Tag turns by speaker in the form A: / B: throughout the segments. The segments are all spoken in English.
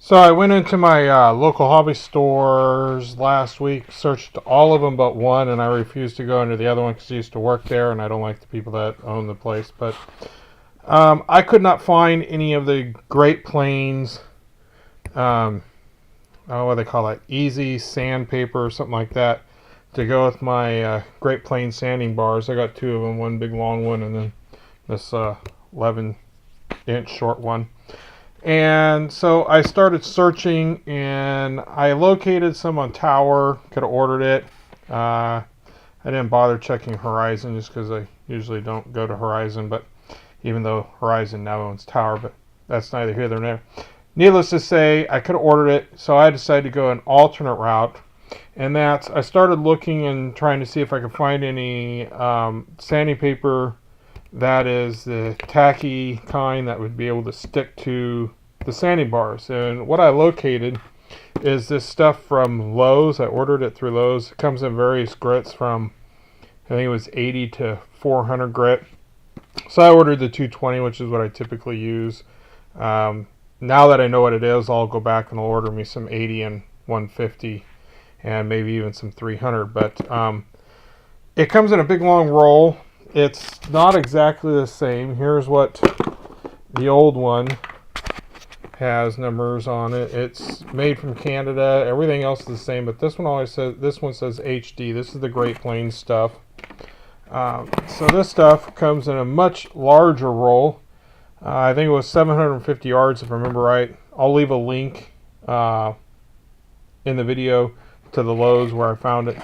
A: So I went into my local hobby stores last week, searched all of them but one, and I refused to go into the other one because I used to work there, and I don't like the people that own the place. But I could not find any of the Great Plains, I don't know what they call it, easy sandpaper or something like that, to go with my Great Plains sanding bars. I got two of them, one big long one and then this 11-inch short one. And so I started searching, and I located some on Tower. Could have ordered it. I didn't bother checking Horizon just because I usually don't go to Horizon, but even though Horizon now owns Tower, but that's neither here nor there. Needless to say, I could have ordered it, so I decided to go an alternate route, and that's I started looking and trying to see if I could find any sanding paper that is the tacky kind that would be able to stick to the sanding bars. And what I located is this stuff from Lowe's. I ordered it through Lowe's. It comes in various grits from, I think it was 80 to 400 grit. So I ordered the 220, which is what I typically use. Now that I know what it is, I'll go back and I'll order me some 80 and 150 and maybe even some 300. But it comes in a big long roll. It's not exactly the same. Here's what the old one has numbers on it. It's made from Canada. Everything else is the same, but this one says HD. This is the Great Plains stuff. So this stuff comes in a much larger roll. I think it was 750 yards if I remember right. I'll leave a link in the video to the Lowe's where I found it.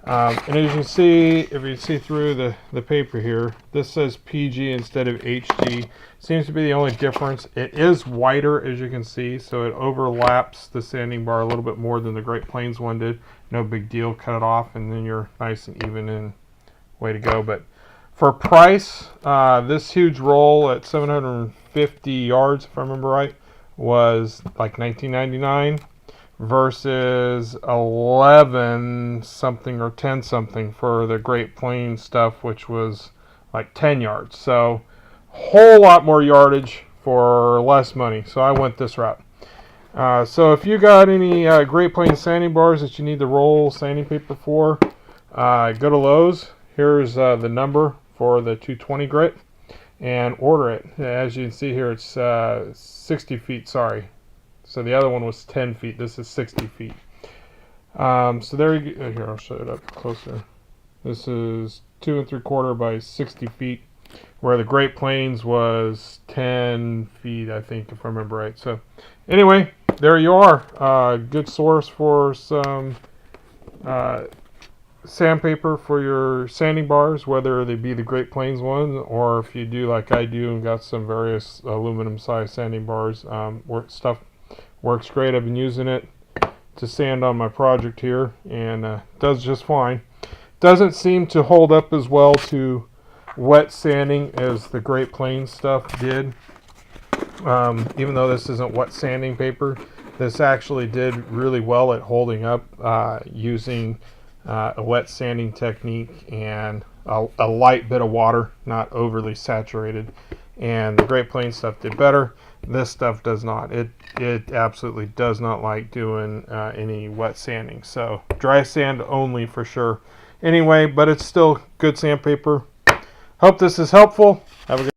A: And as you can see, if you see through the paper here, this says PG instead of HD. Seems to be the only difference. It is wider, as you can see, so it overlaps the sanding bar a little bit more than the Great Plains one did. No big deal, cut it off and then you're nice and even and way to go. But for price, this huge roll at 750 yards, if I remember right, was like $19.99. versus 11 something or 10 something for the Great Plains stuff, which was like 10 yards. So whole lot more yardage for less money. So I went this route. So if you got any Great Plains sanding bars that you need the roll sanding paper for, go to Lowe's. Here's the number for the 220 grit and order it. As you can see here, it's 60 feet, sorry. So the other one was 10 feet. This is 60 feet. So there you go. Here, I'll show it up closer. This is 2 3/4 by 60 feet, where the Great Plains was 10 feet, I think, if I remember right. So anyway, there you are. Good source for some sandpaper for your sanding bars, whether they be the Great Plains one, or if you do like I do and got some various aluminum size sanding bars. Stuff works great. I've been using it to sand on my project here, and does just fine. Doesn't seem to hold up as well to wet sanding as the Great Plains stuff did. Even though this isn't wet sanding paper, this actually did really well at holding up using a wet sanding technique and a light bit of water, not overly saturated. And the Great Plains stuff did better. This stuff does not. It absolutely does not like doing any wet sanding. So dry sand only for sure. Anyway, but it's still good sandpaper. Hope this is helpful. Have a good